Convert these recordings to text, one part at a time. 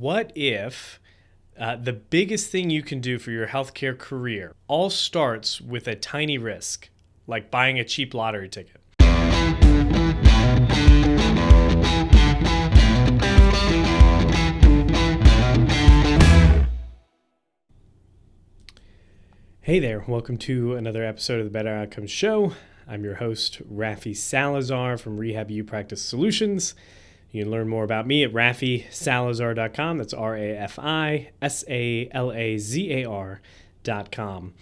What if the biggest thing you can do for your healthcare career all starts with a tiny risk, like buying a cheap lottery ticket? Hey there, welcome to another episode of the Better Outcomes Show. I'm your host, Rafi Salazar from Rehab U Practice Solutions. You can learn more about me at rafisalazar.com. That's RAFISALAZAR.com.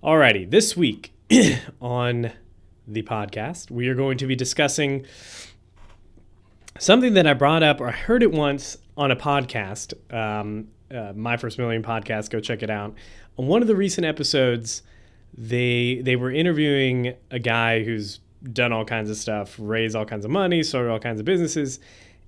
Alrighty, this week on the podcast, we are going to be discussing something that I brought up, or I heard it once on a podcast, My First Million podcast. Go check it out. On one of the recent episodes, they were interviewing a guy who's done all kinds of stuff, raised all kinds of money, started all kinds of businesses.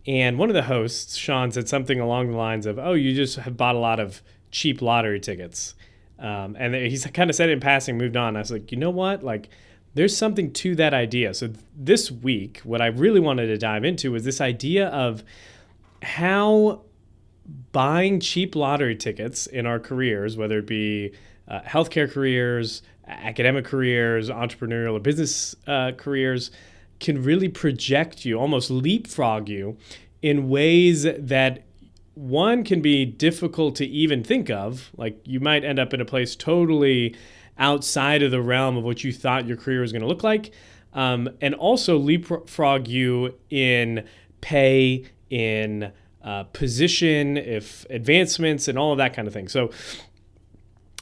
And one of the hosts, Sean, said something along the lines of, "Oh, you just have bought a lot of cheap lottery tickets." And he kind of said it in passing, moved on. I was like, you know what? Like, there's something to that idea. So this week, what I really wanted to dive into was this idea of how buying cheap lottery tickets in our careers, whether it be healthcare careers, academic careers, entrepreneurial or business careers, can really project you, almost leapfrog you in ways that one can be difficult to even think of. Like, you might end up in a place totally outside of the realm of what you thought your career was going to look like, and also leapfrog you in pay, in position, if advancements, and all of that kind of thing. So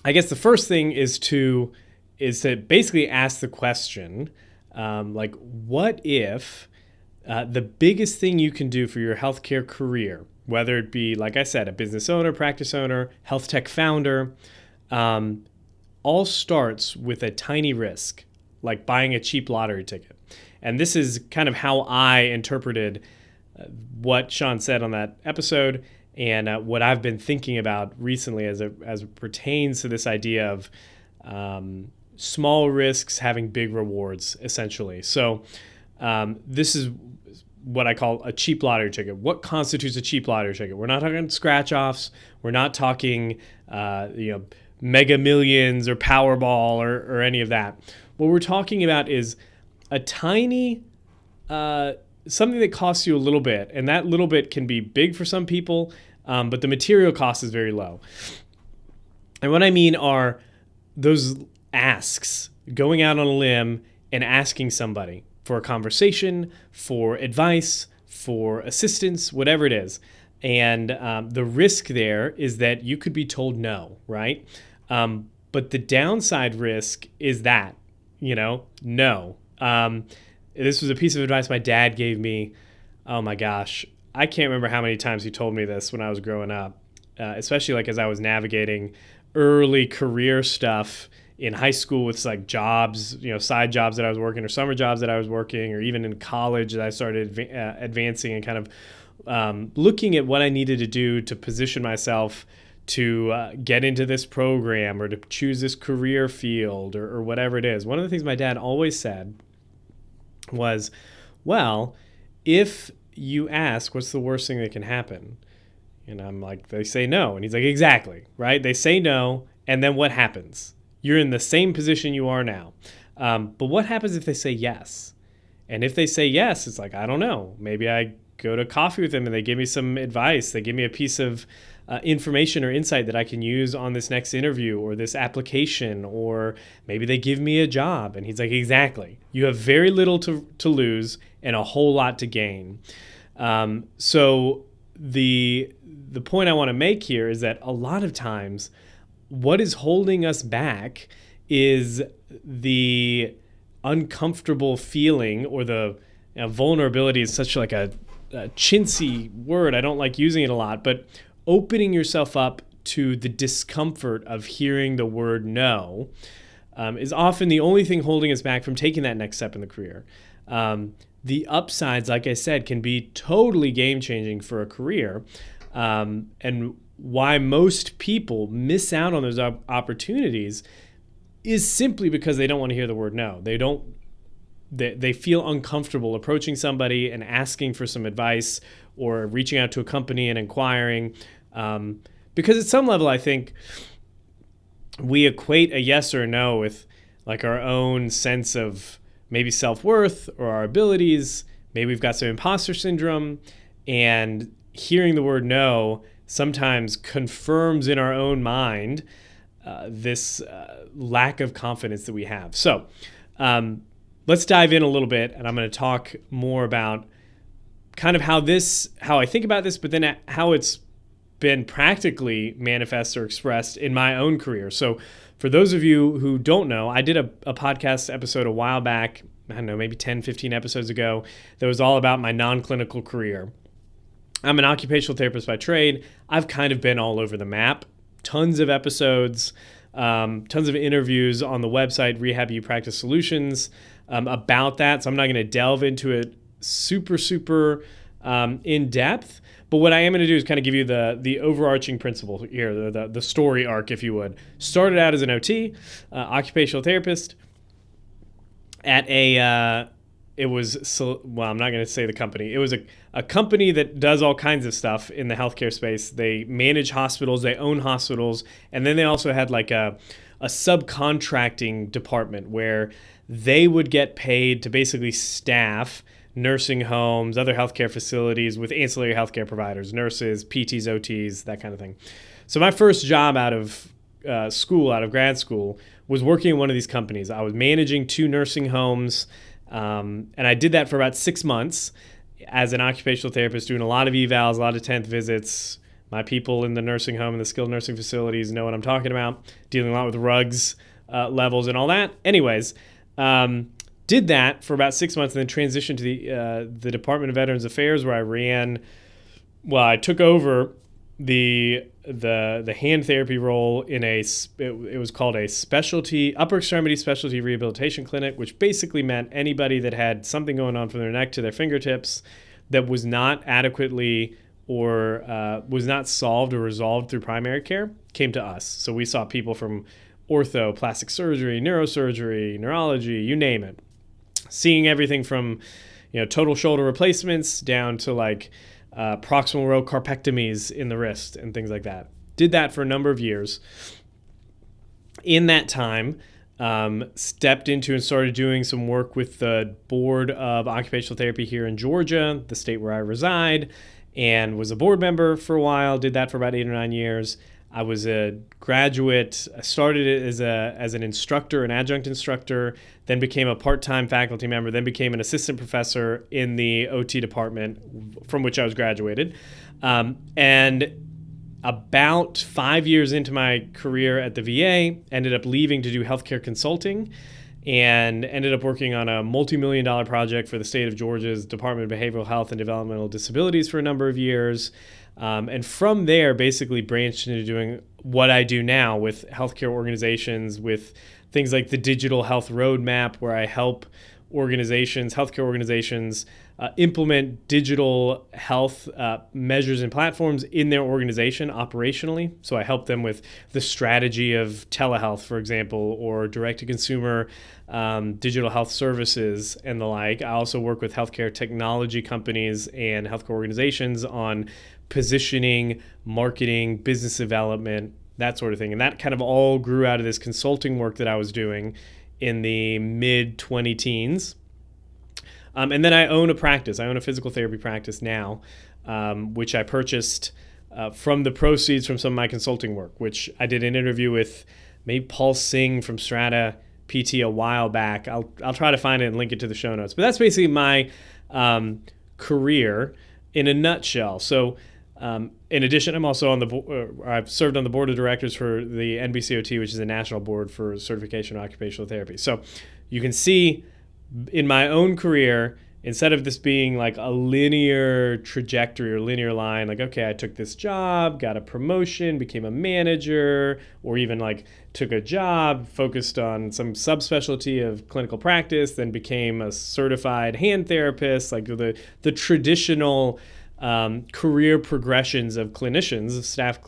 I guess the first thing is to basically ask the question, like, what if the biggest thing you can do for your healthcare career, whether it be, like I said, a business owner, practice owner, health tech founder, all starts with a tiny risk, like buying a cheap lottery ticket. And this is kind of how I interpreted what Sean said on that episode, and what I've been thinking about recently as it pertains to this idea of small risks having big rewards, essentially. So this is what I call a cheap lottery ticket. What constitutes a cheap lottery ticket? We're not talking scratch-offs. We're not talking Mega Millions or Powerball or any of that. What we're talking about is a tiny something that costs you a little bit, and that little bit can be big for some people, but the material cost is very low. And what I mean are those asks, going out on a limb and asking somebody for a conversation, for advice, for assistance, whatever it is. And the risk there is that you could be told no, right? But the downside risk is that, no. This was a piece of advice my dad gave me. Oh my gosh. I can't remember how many times he told me this when I was growing up, especially like as I was navigating early career stuff in high school with like jobs, side jobs that I was working or summer jobs that I was working, or even in college that I started advancing and kind of looking at what I needed to do to position myself to get into this program or to choose this career field or whatever it is. One of the things my dad always said was, well, if you ask, what's the worst thing that can happen? And I'm like, they say no. And he's like, exactly, right? They say no, and then what happens? You're in the same position you are now. But what happens if they say yes? And if they say yes, it's like, I don't know. Maybe I go to coffee with them and they give me some advice. They give me a piece of information or insight that I can use on this next interview or this application, or maybe they give me a job. And he's like, exactly. You have very little to lose and a whole lot to gain. So the point I want to make here is that a lot of times what is holding us back is the uncomfortable feeling, or the vulnerability is such like a chintzy word. I don't like using it a lot, but opening yourself up to the discomfort of hearing the word no is often the only thing holding us back from taking that next step in the career. The upsides, like I said, can be totally game-changing for a career, and why most people miss out on those opportunities is simply because they don't want to hear the word no. They feel uncomfortable approaching somebody and asking for some advice, or reaching out to a company and inquiring, Because at some level, I think we equate a yes or a no with like our own sense of maybe self-worth or our abilities. Maybe we've got some imposter syndrome, and hearing the word no sometimes confirms in our own mind this lack of confidence that we have. So let's dive in a little bit, and I'm going to talk more about kind of how I think about this, but then how it's been practically manifest or expressed in my own career. So for those of you who don't know, I did a podcast episode a while back, I don't know, maybe 10, 15 episodes ago, that was all about my non-clinical career. I'm an occupational therapist by trade. I've kind of been all over the map. Tons of episodes, tons of interviews on the website, Rehab You Practice Solutions, about that. So I'm not going to delve into it super in depth. But what I am going to do is kind of give you the overarching principle here, the story arc, if you would. Started out as an OT, occupational therapist, at I'm not going to say the company. It was a company that does all kinds of stuff in the healthcare space. They manage hospitals, they own hospitals, and then they also had like a subcontracting department where they would get paid to basically staff nursing homes, other healthcare facilities with ancillary healthcare providers, nurses, PTs, OTs, that kind of thing. So my first job out of grad school, was working in one of these companies. I was managing 2 nursing homes, and I did that for about 6 months as an occupational therapist, doing a lot of evals, a lot of 10th visits. My people in the nursing home and the skilled nursing facilities know what I'm talking about, dealing a lot with rugs levels and all that. Anyways, did that for about 6 months and then transitioned to the Department of Veterans Affairs, where I took over the hand therapy role in it was called a upper extremity specialty rehabilitation clinic, which basically meant anybody that had something going on from their neck to their fingertips that was not adequately or was not solved or resolved through primary care came to us. So we saw people from ortho, plastic surgery, neurosurgery, neurology, you name it. Seeing everything from, total shoulder replacements down to like proximal row carpectomies in the wrist and things like that. Did that for a number of years. In that time, stepped into and started doing some work with the Board of Occupational Therapy here in Georgia, the state where I reside, and was a board member for a while. Did that for about 8 or 9 years. I was a graduate. I started it as an instructor, an adjunct instructor, then became a part-time faculty member, then became an assistant professor in the OT department from which I was graduated. And about 5 years into my career at the VA, ended up leaving to do healthcare consulting and ended up working on a multi-million-dollar project for the state of Georgia's Department of Behavioral Health and Developmental Disabilities for a number of years. And from there, basically branched into doing what I do now with healthcare organizations, with things like the Digital Health Roadmap, where I help healthcare organizations, implement digital health measures and platforms in their organization operationally. So I help them with the strategy of telehealth, for example, or direct-to-consumer digital health services and the like. I also work with healthcare technology companies and healthcare organizations on positioning, marketing, business development, that sort of thing. And that kind of all grew out of this consulting work that I was doing in the mid-20 teens. And then I own a practice. I own a physical therapy practice now, which I purchased from the proceeds from some of my consulting work, which I did an interview with maybe Paul Singh from Strata PT a while back. I'll try to find it and link it to the show notes. But that's basically my career in a nutshell. So in addition, I'm also on I've served on the board of directors for the NBCOT, which is a national board for certification of occupational therapy. So you can see in my own career, instead of this being like a linear trajectory or linear line, like, okay, I took this job, got a promotion, became a manager, or even like took a job, focused on some subspecialty of clinical practice, then became a certified hand therapist, like the traditional career progressions of clinicians, staff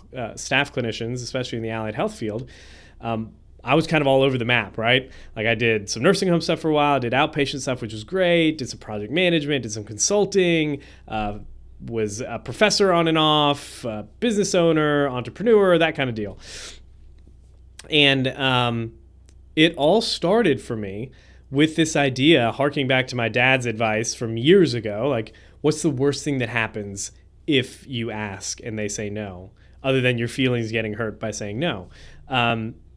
clinicians, especially in the allied health field. I was kind of all over the map, right? Like I did some nursing home stuff for a while, did outpatient stuff, which was great, did some project management, did some consulting, was a professor on and off, business owner, entrepreneur, that kind of deal. And it all started for me with this idea, harking back to my dad's advice from years ago, like, what's the worst thing that happens if you ask and they say no, other than your feelings getting hurt by saying no?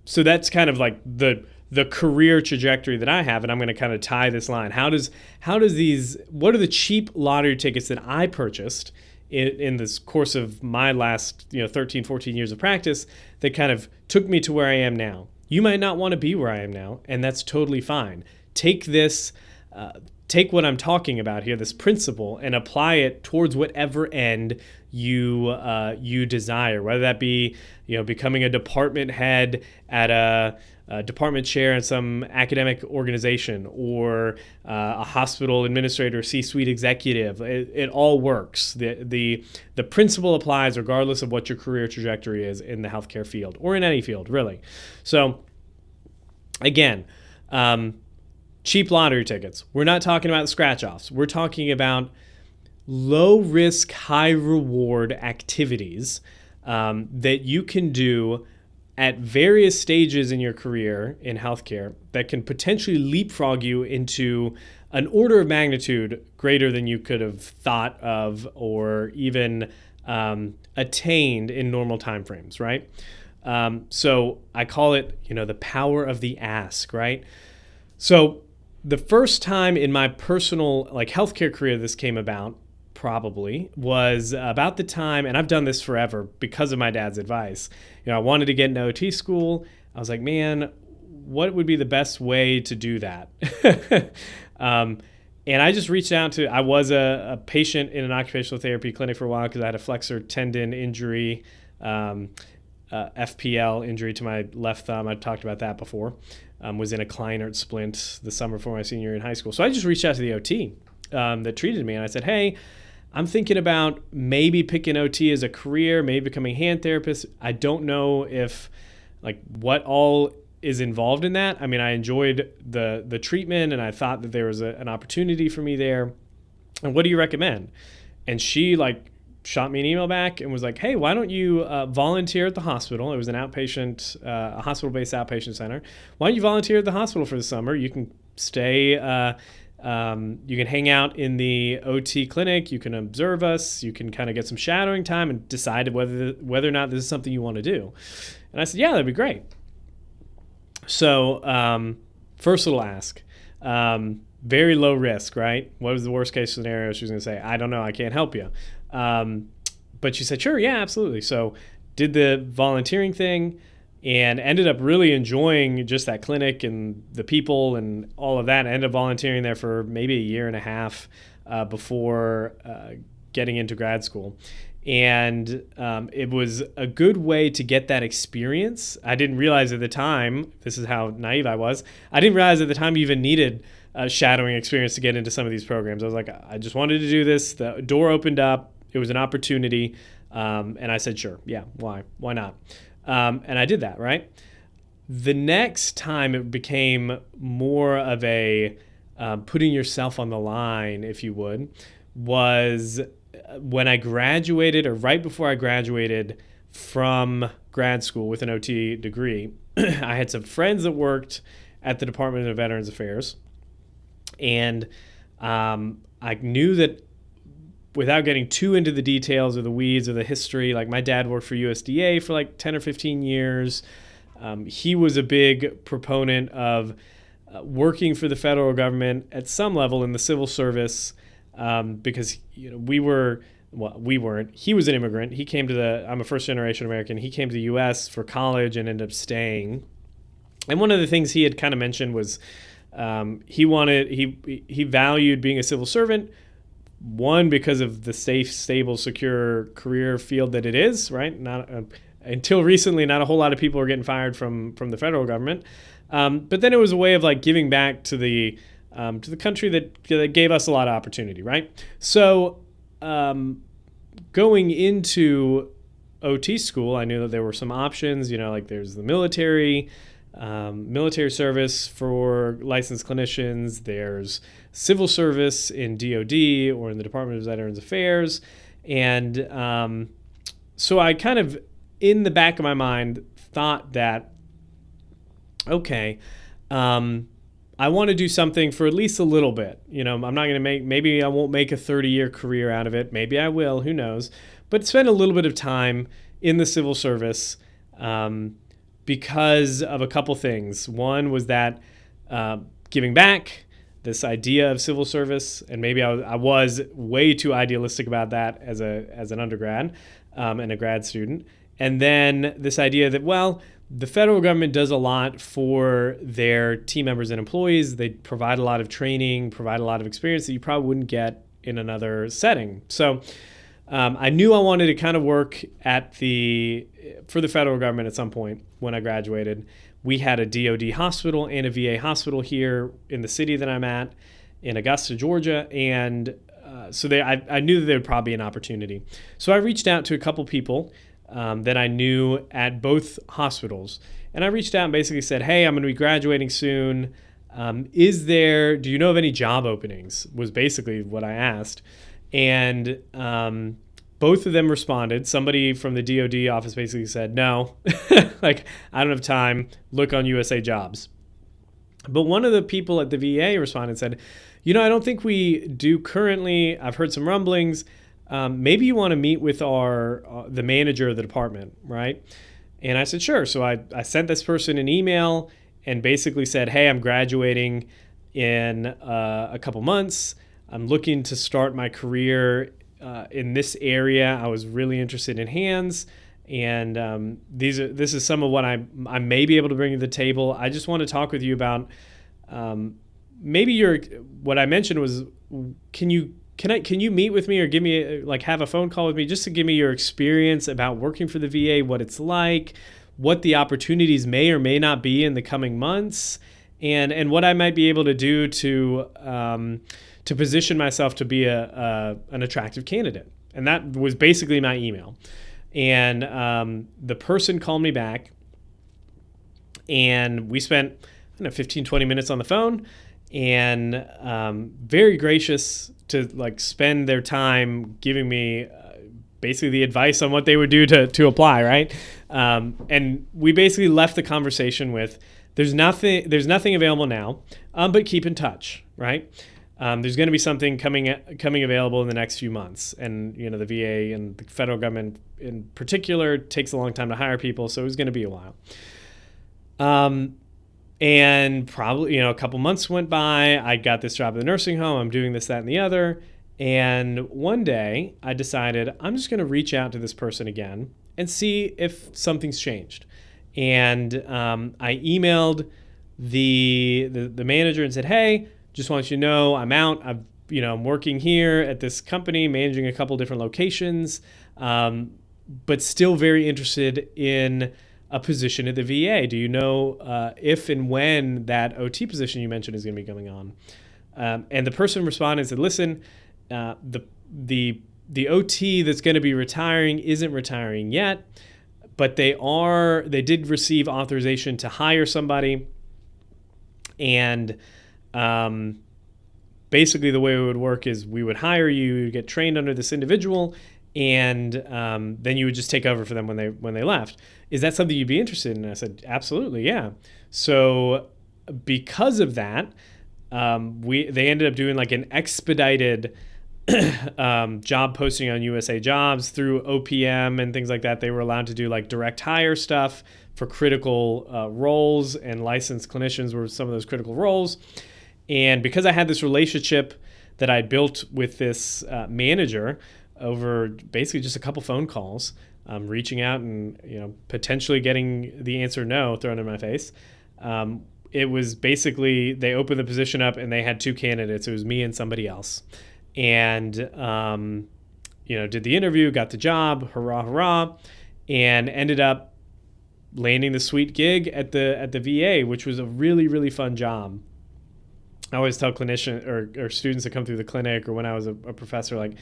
So that's kind of like the career trajectory that I have, and I'm going to kind of tie this line. What are the cheap lottery tickets that I purchased in this course of my last 13, 14 years of practice that kind of took me to where I am now? You might not want to be where I am now, and that's totally fine. Take what I'm talking about here, this principle, and apply it towards whatever end you desire, whether that be becoming a department head at a department chair in some academic organization, or a hospital administrator, C-suite executive. It all works. The principle applies regardless of what your career trajectory is in the healthcare field, or in any field, really. So again, cheap lottery tickets. We're not talking about scratch-offs. We're talking about low-risk, high-reward activities that you can do at various stages in your career in healthcare that can potentially leapfrog you into an order of magnitude greater than you could have thought of or even attained in normal timeframes, right? So I call it, the power of the ask, right? So the first time in my personal healthcare career this came about probably was about the time, and I've done this forever because of my dad's advice. I wanted to get into OT school. I was like, man, what would be the best way to do that? And I just reached out I was a patient in an occupational therapy clinic for a while because I had a flexor tendon injury, FPL injury to my left thumb. I've talked about that before. Was in a Kleinert splint the summer before my senior year in high school. So I just reached out to the OT that treated me, and I said, hey, I'm thinking about maybe picking OT as a career, maybe becoming a hand therapist. I don't know if what all is involved in that. I mean, I enjoyed the treatment, and I thought that there was an opportunity for me there. And what do you recommend? And she shot me an email back and was like, hey, why don't you volunteer at the hospital? It was an outpatient, a hospital-based outpatient center. Why don't you volunteer at the hospital for the summer? You can stay, you can hang out in the OT clinic. You can observe us. You can kind of get some shadowing time and decide whether or not this is something you want to do. And I said, yeah, that'd be great. So first little ask, very low risk, right? What was the worst case scenario? She was going to say, I don't know, I can't help you. But she said, sure, yeah, absolutely. So did the volunteering thing and ended up really enjoying just that clinic and the people and all of that. I ended up volunteering there for maybe a year and a half before getting into grad school. And it was a good way to get that experience. I didn't realize at the time, this is how naive I was, I didn't realize at the time you even needed a shadowing experience to get into some of these programs. I was like, I just wanted to do this. The door opened up. It was an opportunity. And I said, sure, yeah, why not? And I did that, right? The next time it became more of a putting yourself on the line, if you would, was when I graduated, or right before I graduated from grad school with an OT degree. I had some friends that worked at the Department of Veterans Affairs, and I knew that without getting too into the details or the weeds or the history, my dad worked for USDA for 10 or 15 years. He was a big proponent of working for the federal government at some level in the civil service, because we weren't. He was an immigrant. He came I'm a first generation American. He came to the U.S. for college and ended up staying. And one of the things he had kind of mentioned was he valued being a civil servant. One, because of the safe, stable, secure career field that it is, right? Not until recently, not a whole lot of people were getting fired from the federal government. But then it was a way of giving back to the country that gave us a lot of opportunity, right? So going into OT school, I knew that there were some options. There's the military service for licensed clinicians. There's civil service in DOD or in the Department of Veterans Affairs. And so I kind of, in the back of my mind, thought that, okay, I want to do something for at least a little bit. I'm not going to maybe I won't make a 30-year career out of it. Maybe I will, who knows? But spend a little bit of time in the civil service because of a couple things. One was that giving back, this idea of civil service, and maybe I was way too idealistic about that as an undergrad and a grad student. And then this idea that, well, the federal government does a lot for their team members and employees. They provide a lot of training, provide a lot of experience that you probably wouldn't get in another setting. So I knew I wanted to kind of work for the federal government at some point when I graduated. We had a DoD hospital and a VA hospital here in the city that I'm at in Augusta, Georgia. And so I knew that there would probably be an opportunity. So I reached out to a couple people that I knew at both hospitals. And I reached out and basically said, hey, I'm going to be graduating soon. Do you know of any job openings? Was basically what I asked. And both of them responded. Somebody from the DoD office basically said, no, like, I don't have time. Look on USA Jobs. But one of the people at the VA responded and said, I don't think we do currently. I've heard some rumblings. Maybe you want to meet with the manager of the department, right? And I said, sure. So I sent this person an email and basically said, hey, I'm graduating in a couple months. I'm looking to start my career in this area. I was really interested in hands. And this is some of what I may be able to bring to the table. I just want to talk with you about what I mentioned was, can you meet with me or give me have a phone call with me just to give me your experience about working for the VA, what it's like, what the opportunities may or may not be in the coming months, and what I might be able to do to position myself to be an attractive candidate. And that was basically my email. And the person called me back, and we spent 15, 20 minutes on the phone, and very gracious to spend their time giving me basically the advice on what they would do to apply, right? And we basically left the conversation with, there's nothing available now, but keep in touch, right? There's going to be something coming available in the next few months, and the VA and the federal government in particular takes a long time to hire people, so it was going to be a while. And probably a couple months went by. I got this job at the nursing home. I'm doing this, that, and the other. And one day I decided I'm just going to reach out to this person again and see if something's changed. And I emailed the manager and said, hey, just want you to know I'm out. I'm working here at this company, managing a couple different locations, but still very interested in a position at the VA. Do you know if and when that OT position you mentioned is going to be going on? And the person responded and said, listen, the OT that's going to be retiring isn't retiring yet, but they did receive authorization to hire somebody. And basically the way it would work is we would hire you, you'd get trained under this individual, and then you would just take over for them when they left. Is that something you'd be interested in? And I said, absolutely, yeah. So because of that, they ended up doing an expedited job posting on USA Jobs through OPM and things like that. They were allowed to do direct hire stuff for critical roles, and licensed clinicians were some of those critical roles. And because I had this relationship that I built with this manager over basically just a couple phone calls, reaching out and potentially getting the answer no thrown in my face, it was basically they opened the position up and they had two candidates. It was me and somebody else, and did the interview, got the job, hurrah, hurrah, and ended up landing the sweet gig at the VA, which was a really, really fun job. I always tell clinicians or students that come through the clinic, or when I was a professor,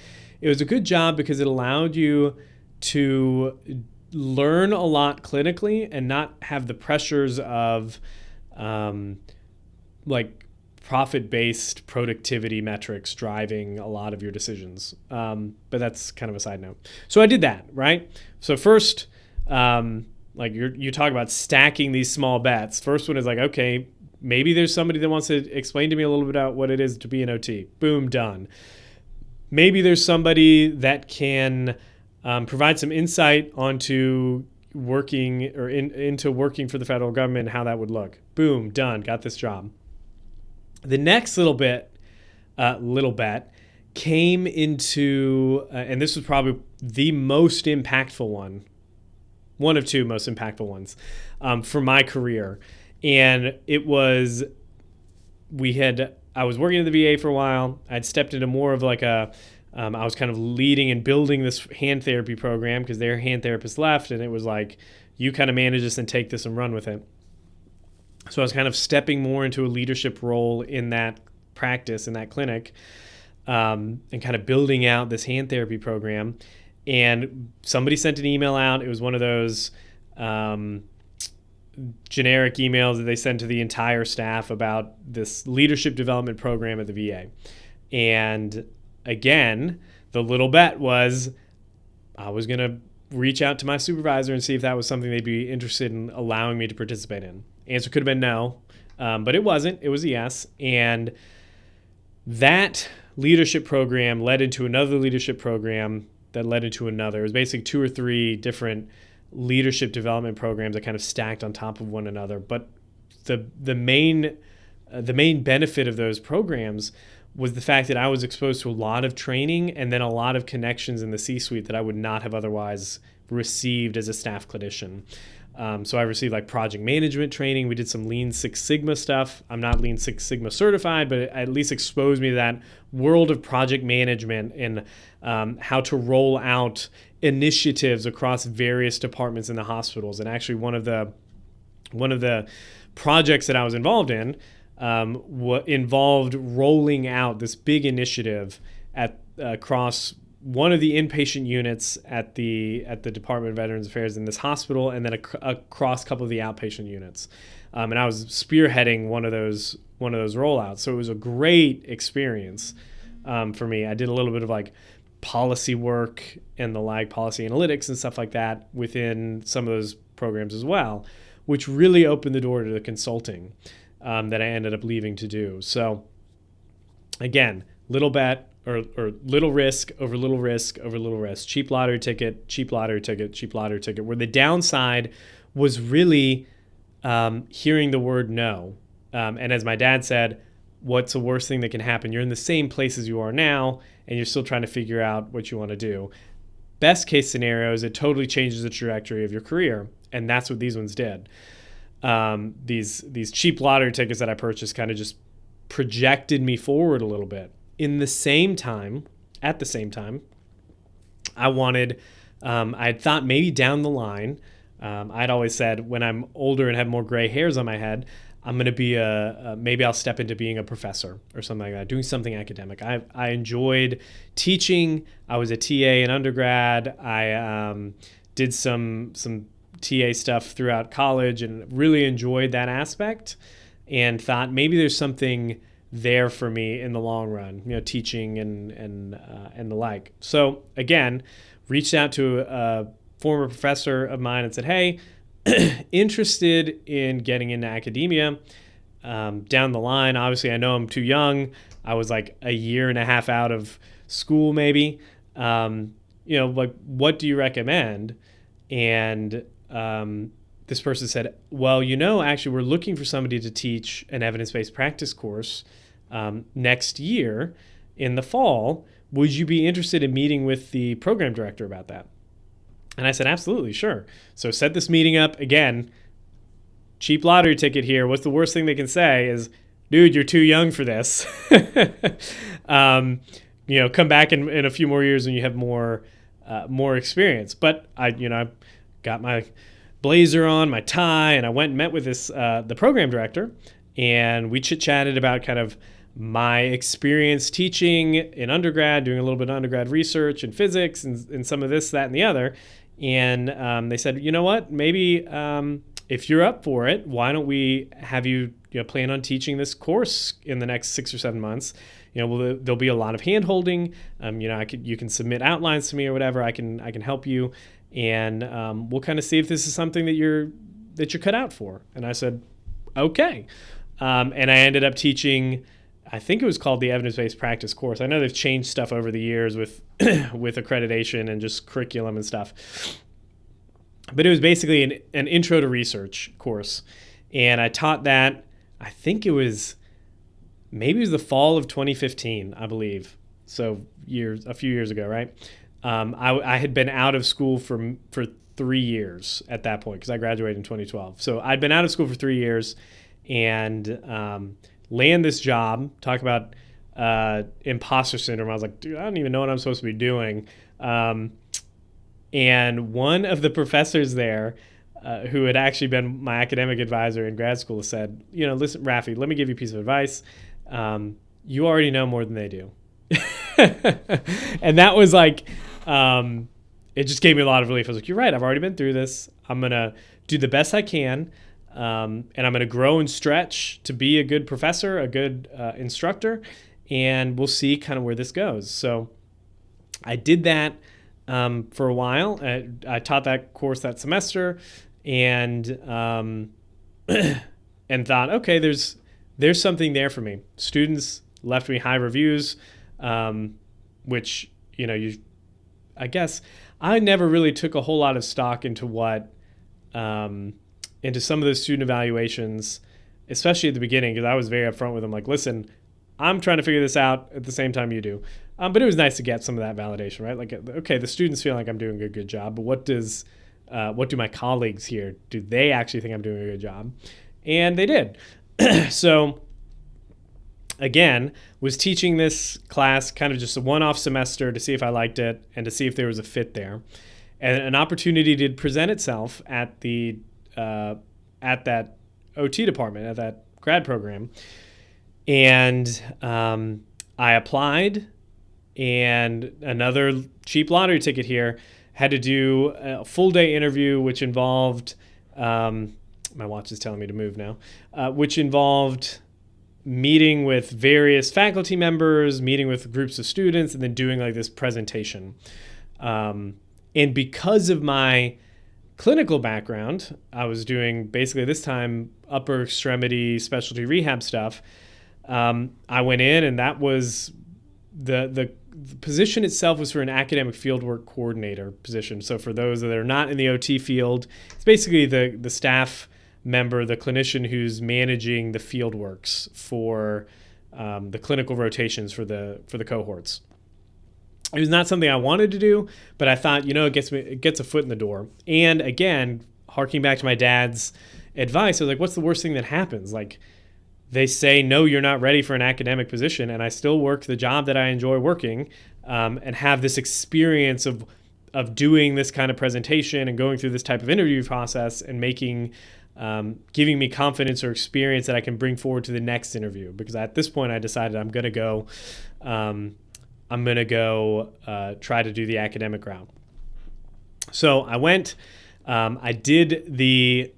it was a good job because it allowed you to learn a lot clinically and not have the pressures of profit-based productivity metrics driving a lot of your decisions. But that's kind of a side note. So I did that, right? So first, like you talk about stacking these small bets. First one is like, okay, maybe there's somebody that wants to explain to me a little bit about what it is to be an OT. Boom, done. Maybe there's somebody that can provide some insight onto working or into working for the federal government and how that would look. Boom, done. Got this job. The next little bet came into, and this was probably the most impactful one of two most impactful ones for my career. And it was, I was working in the VA for a while. I'd stepped into more of like I was kind of leading and building this hand therapy program because their hand therapist left, and it was like, you kind of manage this and take this and run with it. So I was kind of stepping more into a leadership role in that practice, in that clinic, and kind of building out this hand therapy program. And somebody sent an email out. It was one of those generic emails that they send to the entire staff about this leadership development program at the VA. And again, the little bet was I was going to reach out to my supervisor and see if that was something they'd be interested in allowing me to participate in. Answer could have been no, but it wasn't. It was a yes. And that leadership program led into another leadership program that led into another. It was basically 2 or 3 different leadership development programs that kind of stacked on top of one another. But the main benefit of those programs was the fact that I was exposed to a lot of training and then a lot of connections in the C-suite that I would not have otherwise received as a staff clinician. So I received like project management training. We did some Lean Six Sigma stuff. I'm not Lean Six Sigma certified, but it at least exposed me to that world of project management and how to roll out initiatives across various departments in the hospitals. And actually one of the projects that I was involved in involved rolling out this big initiative across one of the inpatient units at the Department of Veterans Affairs in this hospital, and then across a couple of the outpatient units. And I was spearheading one of those rollouts. So it was a great experience for me. I did a little bit of like policy work and the like, policy analytics and stuff like that within some of those programs as well, which really opened the door to the consulting that I ended up leaving to do. So again, little bet or little risk over little risk over little risk. Cheap lottery ticket, cheap lottery ticket, cheap lottery ticket, where the downside was really hearing the word no. And as my dad said, what's the worst thing that can happen? You're in the same place as you are now, and you're still trying to figure out what you want to do. Best case scenario is it totally changes the trajectory of your career, and that's what these ones did. These cheap lottery tickets that I purchased kind of just projected me forward a little bit. At the same time, I thought maybe down the line, I'd always said when I'm older and have more gray hairs on my head, I'm going to be maybe I'll step into being a professor or something like that, doing something academic. I enjoyed teaching. I was a TA in undergrad. I did some TA stuff throughout college and really enjoyed that aspect, and thought maybe there's something there for me in the long run, teaching and the like. So again, reached out to a former professor of mine and said, hey, interested in getting into academia down the line. Obviously, I know I'm too young. I was like a year and a half out of school, maybe. Like, what do you recommend? And this person said, well, actually, we're looking for somebody to teach an evidence-based practice course next year in the fall. Would you be interested in meeting with the program director about that? And I said, absolutely, sure. So set this meeting up. Again, cheap lottery ticket here. What's the worst thing they can say is, dude, you're too young for this. Come back in a few more years when you have more experience. But I got my blazer on, my tie, and I went and met with the program director, and we chit-chatted about kind of my experience teaching in undergrad, doing a little bit of undergrad research in physics and some of this, that, and the other. And they said, you know what, maybe if you're up for it, why don't we have you, plan on teaching this course in the next 6 or 7 months. There'll be a lot of hand holding. You can submit outlines to me or whatever. I can help you, and we'll kind of see if this is something that you're cut out for." And I said, "Okay." And I ended up teaching, I think it was called the evidence-based practice course. I know they've changed stuff over the years with with accreditation and just curriculum and stuff. But it was basically an intro to research course. And I taught that, I think maybe it was the fall of 2015, I believe. So a few years ago, right? I had been out of school for 3 years at that point, because I graduated in 2012. So I'd been out of school for 3 years and land this job. Talk about imposter syndrome. I was like, dude, I don't even know what I'm supposed to be doing. And one of the professors there, who had actually been my academic advisor in grad school, said, "Listen, Rafi, let me give you a piece of advice. You already know more than they do." And that was like, it just gave me a lot of relief. I was like, "You're right. I've already been through this. I'm going to do the best I can. And I'm going to grow and stretch to be a good professor, a good instructor, and we'll see kind of where this goes." So I did that for a while. I taught that course that semester, and and thought, okay, there's something there for me. Students left me high reviews, which I guess I never really took a whole lot of stock into into some of those student evaluations, especially at the beginning, because I was very upfront with them, like, "Listen, I'm trying to figure this out at the same time you do." But it was nice to get some of that validation, right? Like, okay, the students feel like I'm doing a good job, but what do my colleagues here, do they actually think I'm doing a good job? And they did. So again, was teaching this class kind of just a one-off semester to see if I liked it and to see if there was a fit there. And an opportunity did present itself at that OT department, at that grad program. And I applied, and another cheap lottery ticket here, had to do a full day interview, which involved, my watch is telling me to move now, which involved meeting with various faculty members, meeting with groups of students, and then doing like this presentation. And because of my clinical background, I was doing basically this time upper extremity specialty rehab stuff. I went in, and that was the position itself was for an academic fieldwork coordinator position. So for those that are not in the OT field, it's basically the staff member, the clinician who's managing the field works for the clinical rotations for the cohorts. It was not something I wanted to do, but I thought, it gets a foot in the door. And again, harking back to my dad's advice, I was like, what's the worst thing that happens? Like, they say, no, you're not ready for an academic position, and I still work the job that I enjoy working, and have this experience of doing this kind of presentation and going through this type of interview process and giving me confidence or experience that I can bring forward to the next interview. Because at this point, I decided I'm going to go try to do the academic route. So I went. I did the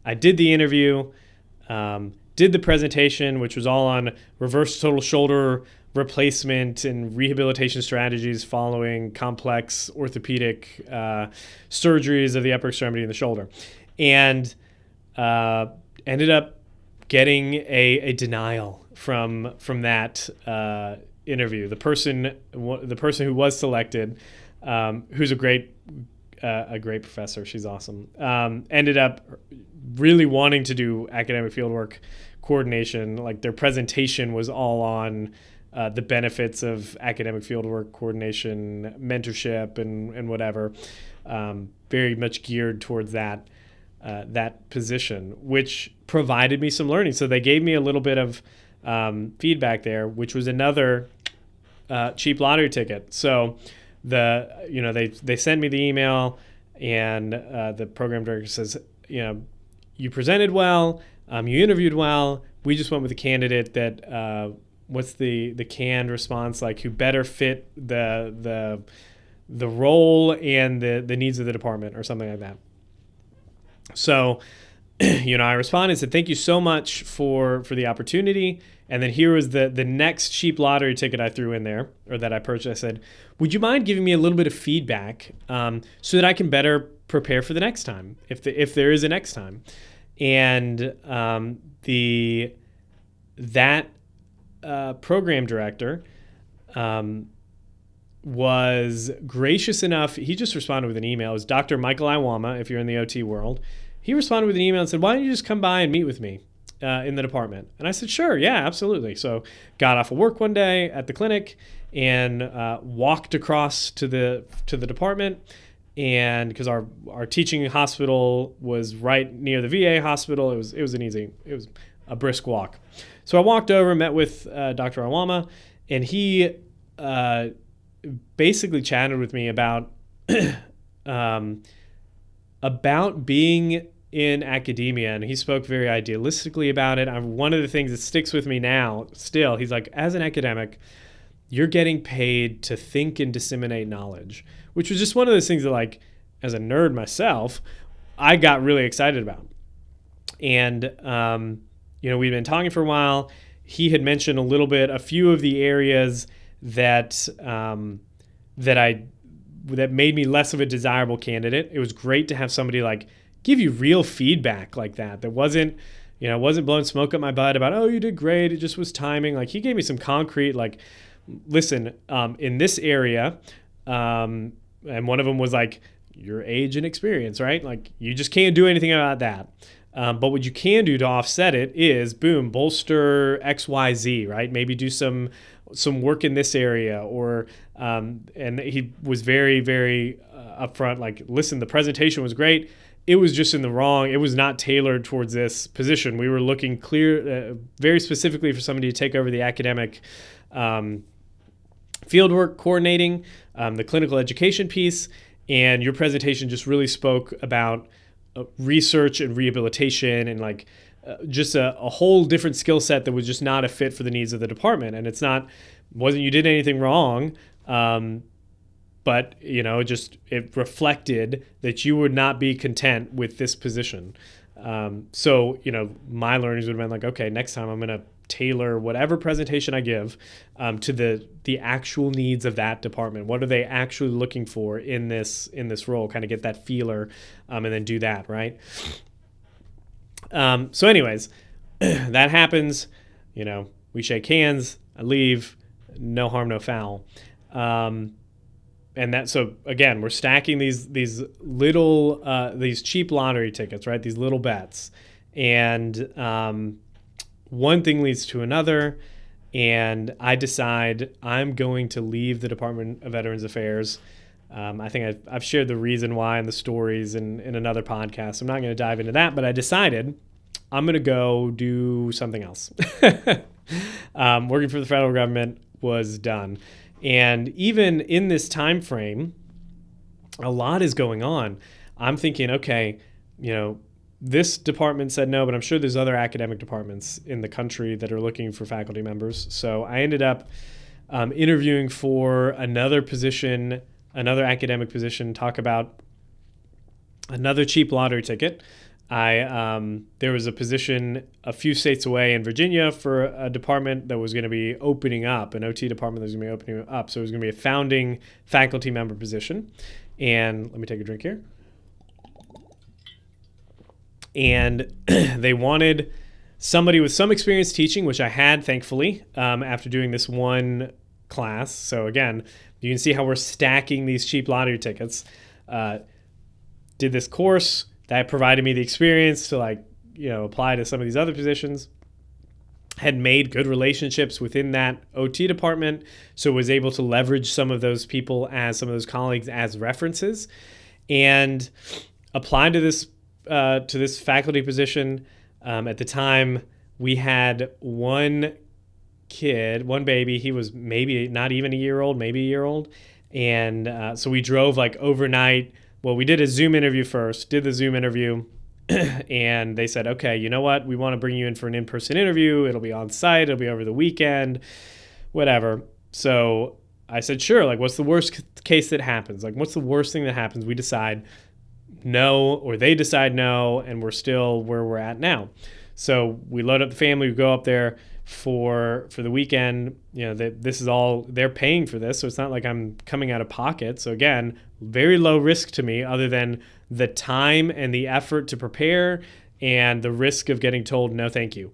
interview. Did the presentation, which was all on reverse total shoulder replacement and rehabilitation strategies following complex orthopedic surgeries of the upper extremity and the shoulder, and ended up getting a denial from that interview. The person who was selected, who's a great professor, she's awesome, ended up really wanting to do academic fieldwork coordination. Like, their presentation was all on the benefits of academic fieldwork coordination, mentorship, and whatever. Very much geared towards that position, which provided me some learning. So they gave me a little bit of feedback there, which was another cheap lottery ticket. So they sent me the email, and the program director says, you presented well, you interviewed well. We just went with a candidate that what's the canned response, like, who better fit the role and the needs of the department, or something like that. So I responded and said, thank you so much for the opportunity. And then here was the next cheap lottery ticket I threw in there, or that I purchased. I said, would you mind giving me a little bit of feedback so that I can better prepare for the next time, if there is a next time? And that program director was gracious enough. He just responded with an email. It was Dr. Michael Iwama, if you're in the OT world. He responded with an email and said, why don't you just come by and meet with me in the department? And I said, sure, yeah, absolutely. So got off of work one day at the clinic and walked across to the department. And because our teaching hospital was right near the VA hospital, it was a brisk walk. So I walked over, met with Dr. Iwama, and he basically chatted with me about being in academia, and he spoke very idealistically about it. One of the things that sticks with me now still, he's like, as an academic, you're getting paid to think and disseminate knowledge, which was just one of those things that, like, as a nerd myself, I got really excited about. And we'd been talking for a while. He had mentioned a few of the areas that made me less of a desirable candidate. It was great to have somebody like give you real feedback like that. That wasn't blowing smoke up my butt about, oh, you did great, it just was timing. Like, he gave me some concrete, like, listen, in this area, and one of them was like, your age and experience, right? Like, you just can't do anything about that. But what you can do to offset it is, boom, bolster XYZ, right? Maybe do some work in this area, or and he was very, very upfront. Like, listen, the presentation was great. It was just in the wrong. It was not tailored towards this position. We were looking very specifically for somebody to take over the academic fieldwork coordinating, the clinical education piece, and your presentation just really spoke about research and rehabilitation and like just a whole different skill set that was just not a fit for the needs of the department. And wasn't you did anything wrong, but it reflected that you would not be content with this position. So my learnings would have been like, okay, next time I'm going to tailor whatever presentation I give to the actual needs of that department. What are they actually looking for in this role? Kind of get that feeler, and then do that, right? So anyways, that happens. We shake hands. I leave. No harm, no foul. And so again, we're stacking these little these cheap lottery tickets, right? These little bets, and one thing leads to another, and I decide I'm going to leave the Department of Veterans Affairs. I think I've shared the reason why and the stories in another podcast. I'm not going to dive into that, but I decided I'm going to go do something else. Working for the federal government was done. And even in this time frame, a lot is going on. I'm thinking, okay, this department said no, but I'm sure there's other academic departments in the country that are looking for faculty members. So I ended up interviewing for another position, another academic position, talk about another cheap lottery ticket. There was a position a few states away in Virginia for a department that was going to be opening up, an OT department that was going to be opening up. So it was going to be a founding faculty member position. And let me take a drink here. And they wanted somebody with some experience teaching, which I had, thankfully, after doing this one class. So again, you can see how we're stacking these cheap lottery tickets. Did this course that provided me the experience to apply to some of these other positions. Had made good relationships within that OT department, so was able to leverage some of those people as some of those colleagues as references, and applied to this faculty position. At the time, we had one baby. He was maybe not even a year old, maybe a year old, and so we drove overnight. Well, we did a Zoom interview first, and they said, okay, you know what? We want to bring you in for an in-person interview. It'll be on site. It'll be over the weekend, whatever. So I said, sure. What's the worst case that happens? What's the worst thing that happens? We decide no, or they decide no, and we're still where we're at now. So we load up the family, we go up there for the weekend. This is all, they're paying for this, so it's not like I'm coming out of pocket. So again, very low risk to me, other than the time and the effort to prepare and the risk of getting told no thank you.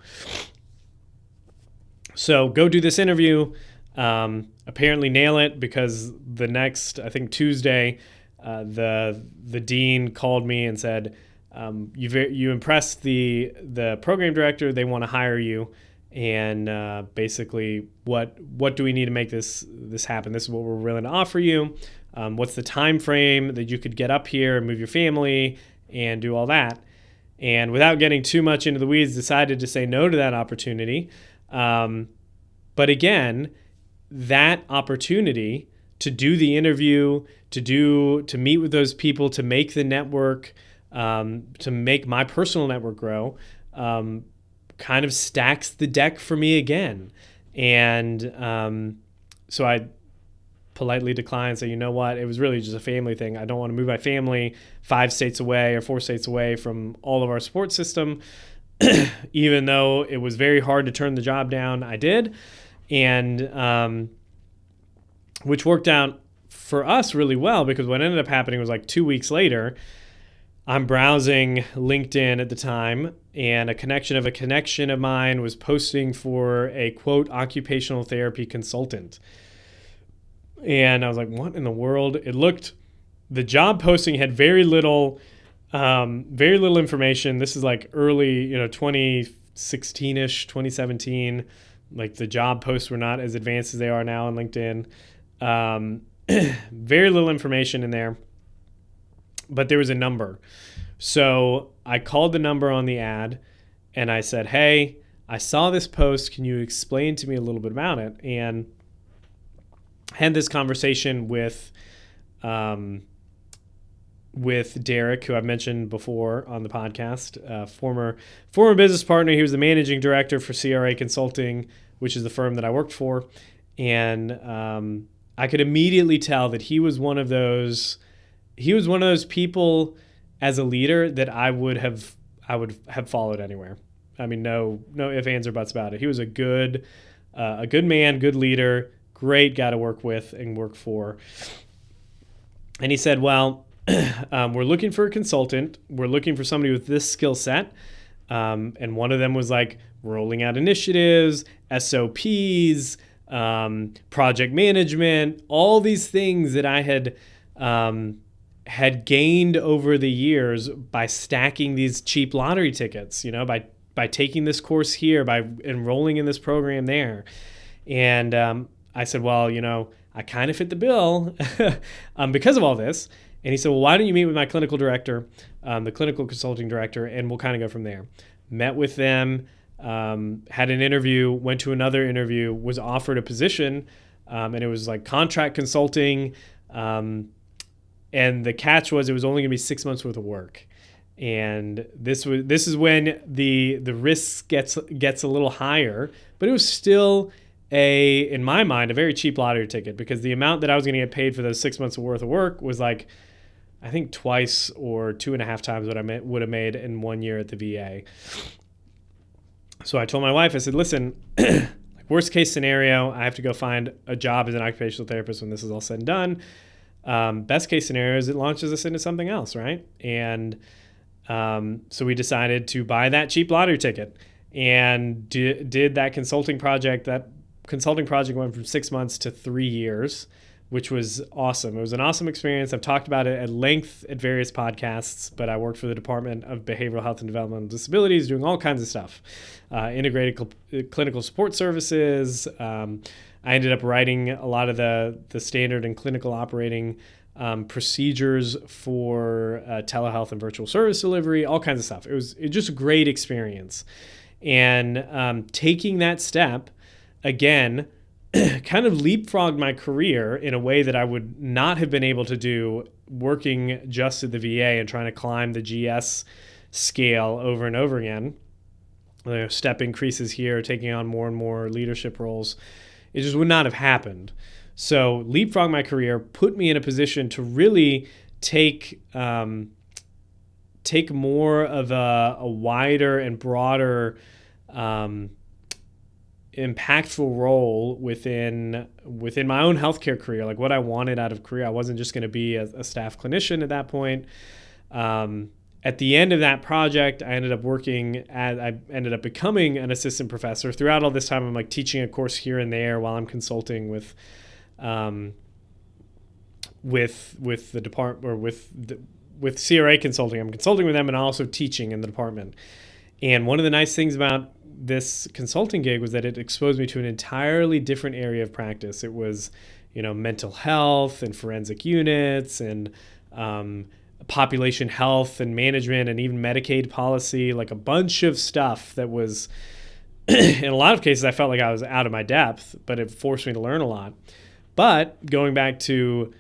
So go do this interview, apparently nail it, because the next, I think Tuesday, the dean called me and said, you impressed the program director, they want to hire you, and basically what do we need to make this happen? This is what we're willing to offer you. What's the time frame that you could get up here and move your family and do all that? And without getting too much into the weeds, decided to say no to that opportunity. But again, that opportunity to do the interview, to meet with those people, to make the network, to make my personal network grow, kind of stacks the deck for me again. And so I politely declined and say, you know what, it was really just a family thing. I don't want to move my family 5 states away or 4 states away from all of our support system. Even though it was very hard to turn the job down, I did. And which worked out for us really well, because what ended up happening was like 2 weeks later, I'm browsing LinkedIn at the time, and a connection of mine was posting for a, quote, occupational therapy consultant. And I was like, what in the world? The job posting had very little information. This is like early, 2016-ish, 2017. Like the job posts were not as advanced as they are now on LinkedIn. Very little information in there, but there was a number. So I called the number on the ad and I said, hey, I saw this post. Can you explain to me a little bit about it? And had this conversation with Derek, who I've mentioned before on the podcast, former business partner. He was the managing director for CRA Consulting, which is the firm that I worked for. And I could immediately tell that he was one of those people as a leader that I would have followed anywhere. I mean, no ifs, ands, or buts about it. He was a good man, good leader, great guy to work with and work for. And he said, well, we're looking for a consultant. We're looking for somebody with this skill set. And one of them was like rolling out initiatives, SOPs, project management, all these things that I had gained over the years by stacking these cheap lottery tickets, by taking this course here, by enrolling in this program there. And I said, well, I kind of fit the bill because of all this. And he said, well, why don't you meet with my clinical director, the clinical consulting director, and we'll kind of go from there. Met with them, had an interview, went to another interview, was offered a position, and it was like contract consulting. And the catch was it was only going to be 6 months worth of work. And this is when the risk gets a little higher, but it was still in my mind, a very cheap lottery ticket, because the amount that I was going to get paid for those 6 months worth of work was like, I think twice or 2.5 times what I would have made in 1 year at the VA. So I told my wife, I said, listen, like worst case scenario, I have to go find a job as an occupational therapist when this is all said and done. Best case scenario is it launches us into something else, right? And so we decided to buy that cheap lottery ticket and did that consulting project. That consulting project went from 6 months to 3 years, which was awesome. It was an awesome experience. I've talked about it at length at various podcasts, but I worked for the Department of Behavioral Health and Developmental Disabilities, doing all kinds of stuff, integrated clinical support services. I ended up writing a lot of the standard and clinical operating procedures for telehealth and virtual service delivery, all kinds of stuff. It was just a great experience. And taking that step, again, kind of leapfrogged my career in a way that I would not have been able to do working just at the VA and trying to climb the GS scale over and over again. Step increases here, taking on more and more leadership roles. It just would not have happened. So leapfrog my career, put me in a position to really take take more of a wider and broader impactful role within my own healthcare career, like what I wanted out of career. I wasn't just going to be a staff clinician at that point. At the end of that project, I ended up becoming an assistant professor. Throughout all this time, I'm like teaching a course here and there while I'm consulting with the department, or with CRA consulting. I'm consulting with them and also teaching in the department. And one of the nice things about this consulting gig was that it exposed me to an entirely different area of practice. It was, mental health and forensic units and population health and management and even Medicaid policy, like a bunch of stuff that was, in a lot of cases, I felt like I was out of my depth, but it forced me to learn a lot. But going back to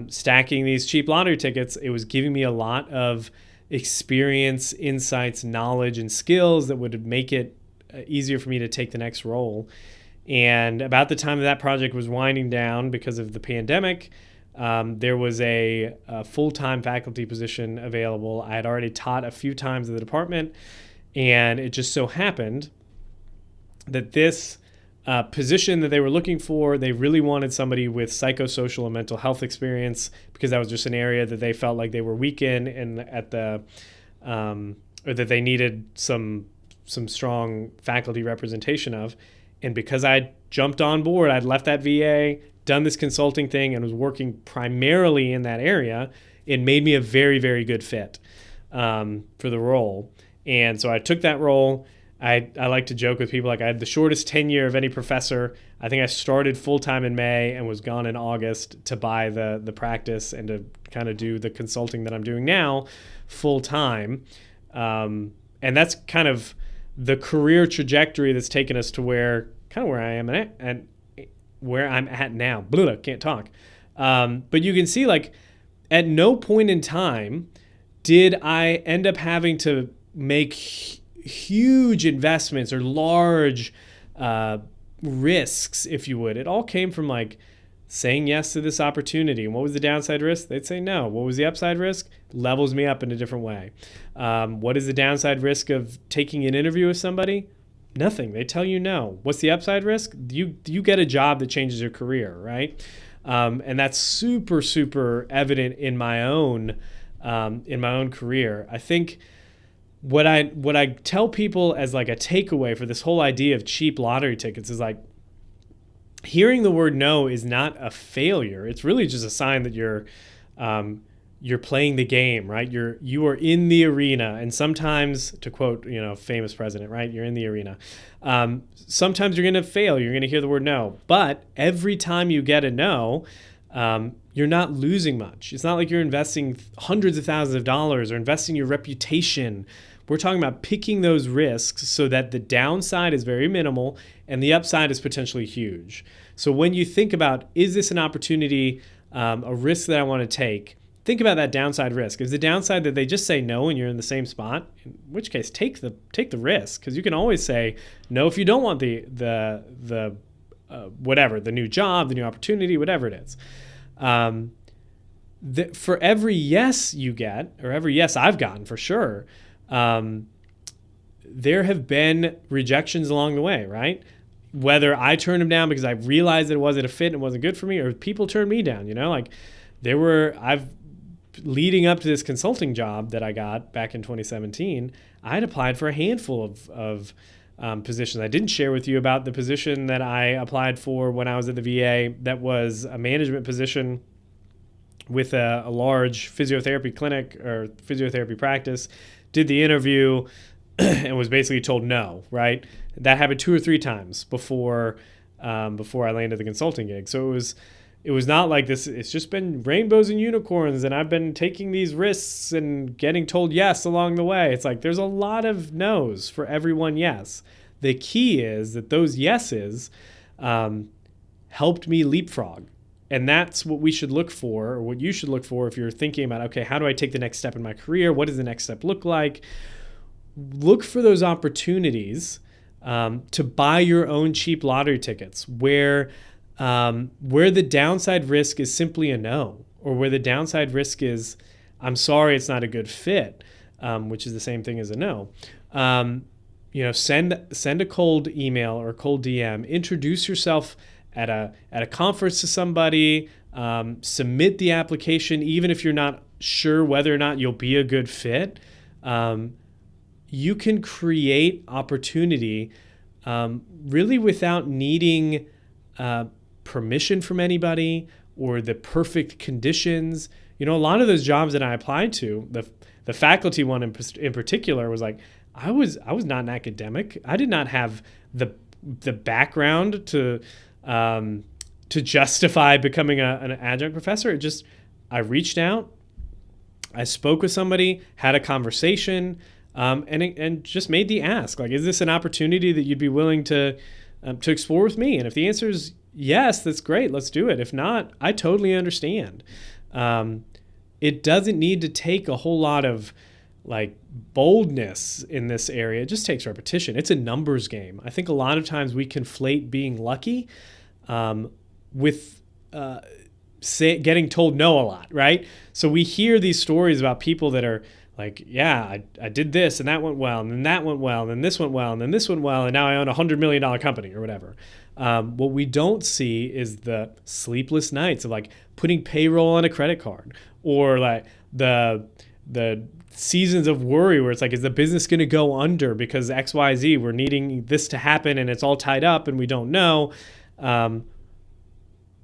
stacking these cheap lottery tickets, it was giving me a lot of experience, insights, knowledge, and skills that would make it easier for me to take the next role. And about the time that project was winding down because of the pandemic, there was a full-time faculty position available. I had already taught a few times in the department, and it just so happened that this position that they were looking for, they really wanted somebody with psychosocial and mental health experience, because that was just an area that they felt like they were weak in, and or that they needed some strong faculty representation of. And because I jumped on board, I'd left that VA, done this consulting thing, and was working primarily in that area, it made me a very, very good fit for the role. And so I took that role. I like to joke with people, like I had the shortest tenure of any professor. I think I started full-time in May and was gone in August to buy the practice and to kind of do the consulting that I'm doing now full-time. And that's kind of the career trajectory that's taken us to where I am at, and where I'm at now. Blah, can't talk. But you can see, like, at no point in time did I end up having to make huge investments or large risks, if you would. It all came from like saying yes to this opportunity. And what was the downside risk? They'd say no. What was the upside risk? Levels me up in a different way. What is the downside risk of taking an interview with somebody? Nothing. They tell you no. What's the upside risk? You get a job that changes your career, right? And that's super, super evident in my own career. I think what I tell people as like a takeaway for this whole idea of cheap lottery tickets is like, hearing the word no is not a failure. It's really just a sign that you're playing the game, right? You are in the arena, and sometimes, to quote, famous president, right? You're in the arena. Sometimes you're going to fail. You're going to hear the word no, but every time you get a no, you're not losing much. It's not like you're investing hundreds of thousands of dollars or investing your reputation. We're talking about picking those risks so that the downside is very minimal and the upside is potentially huge. So when you think about, is this an opportunity, a risk that I want to take, think about that downside risk. Is the downside that they just say no and you're in the same spot? In which case, take the risk, because you can always say no if you don't want the whatever, the new job, the new opportunity, whatever it is. For every yes you get, or every yes I've gotten for sure, there have been rejections along the way, right? Whether I turned them down because I realized that it wasn't a fit and it wasn't good for me, or people turned me down, like leading up to this consulting job that I got back in 2017, I had applied for a handful of positions. I didn't share with you about the position that I applied for when I was at the VA. That was a management position with a large physiotherapy clinic or physiotherapy practice. Did the interview and was basically told no, right? That happened 2 or 3 times before I landed the consulting gig. So it was not like this. It's just been rainbows and unicorns, and I've been taking these risks and getting told yes along the way. It's like there's a lot of no's for every one yes. The key is that those yeses helped me leapfrog. And that's what we should look for, or what you should look for if you're thinking about, okay, how do I take the next step in my career? What does the next step look like? Look for those opportunities to buy your own cheap lottery tickets where the downside risk is simply a no, or where the downside risk is, I'm sorry, it's not a good fit. which is the same thing as a no. Send a cold email or cold DM. Introduce yourself at a conference to somebody. Submit the application, even if you're not sure whether or not you'll be a good fit. You can create opportunity really without needing permission from anybody or the perfect conditions. A lot of those jobs that I applied to, the faculty one in particular, was like, I was not an academic. I did not have the background to justify becoming an adjunct professor. I reached out, I spoke with somebody, had a conversation, and just made the ask. Like, is this an opportunity that you'd be willing to explore with me? And if the answer is yes, that's great. Let's do it. If not, I totally understand. It doesn't need to take a whole lot of boldness in this area. It just takes repetition. It's a numbers game. I think a lot of times we conflate being lucky with getting told no a lot, right? So we hear these stories about people that are like, yeah, I did this and that went well, and then that went well, and then this went well, and then this went well, and now I own $100 million company or whatever. What we don't see is the sleepless nights of putting payroll on a credit card, or the seasons of worry where it's is the business going to go under because XYZ, we're needing this to happen and it's all tied up and we don't know.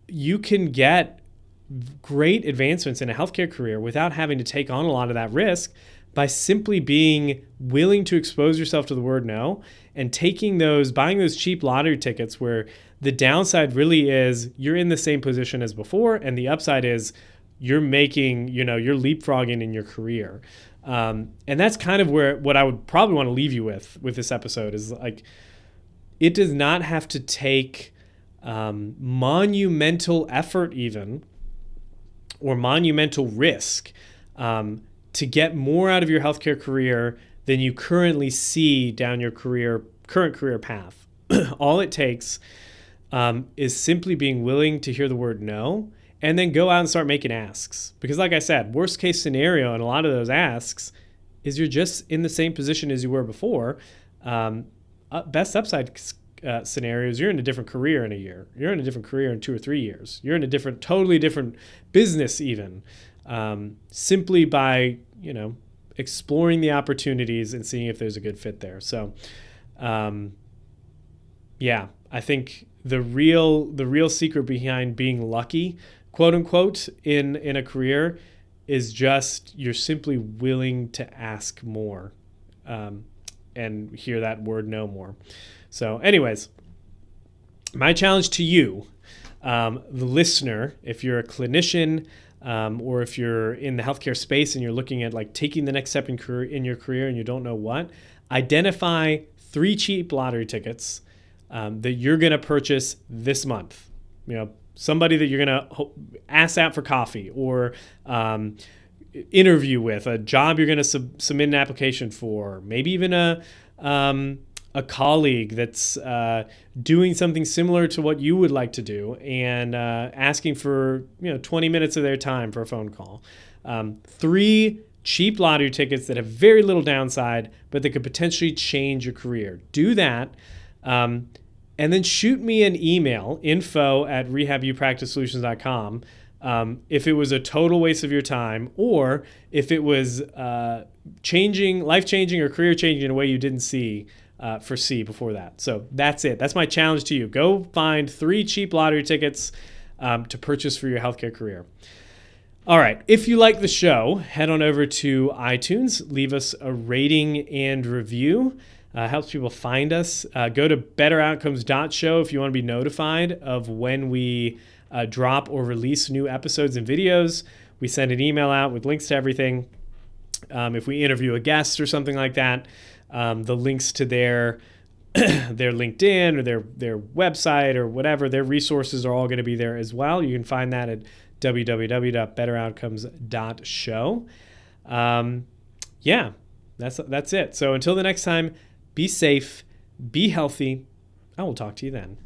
You can get great advancements in a healthcare career without having to take on a lot of that risk by simply being willing to expose yourself to the word no and buying those cheap lottery tickets where the downside really is you're in the same position as before, and the upside is you're you're leapfrogging in your career. And that's kind of what I would probably want to leave you with this episode is it does not have to take monumental effort even, or monumental risk to get more out of your healthcare career than you currently see down your current career path. All it takes is simply being willing to hear the word no, and then go out and start making asks. Because like I said, worst case scenario in a lot of those asks is you're just in the same position as you were before. Best upside scenarios, you're in a different career in a year. You're in a different career in 2 or 3 years. You're in a totally different business even, simply by, exploring the opportunities and seeing if there's a good fit there. So, I think the real secret behind being lucky, quote unquote, in a career is just you're simply willing to ask more, and hear that word no more. So anyways, my challenge to you, the listener, if you're a clinician, or if you're in the healthcare space and you're looking at taking the next step in your career and you don't know what, identify 3 cheap lottery tickets that you're going to purchase this month. Somebody that you're going to ask out for coffee, or interview with, a job you're going to submit an application for, maybe even a colleague that's doing something similar to what you would like to do, and asking for 20 minutes of their time for a phone call. 3 cheap lottery tickets that have very little downside, but that could potentially change your career. Do that, and then shoot me an email, info@rehabuppracticesolutions.com, if it was a total waste of your time, or if it was life-changing or career-changing in a way you didn't foresee before that. So that's it. That's my challenge to you. Go find 3 cheap lottery tickets to purchase for your healthcare career. All right. If you like the show, head on over to iTunes, leave us a rating and review. Helps people find us. Go to betteroutcomes.show if you want to be notified of when we drop or release new episodes and videos. We send an email out with links to everything. If we interview a guest or something like that, the links to their LinkedIn or their website or whatever, their resources are all going to be there as well. You can find that at www.betteroutcomes.show. That's it. So until the next time, be safe, be healthy. I will talk to you then.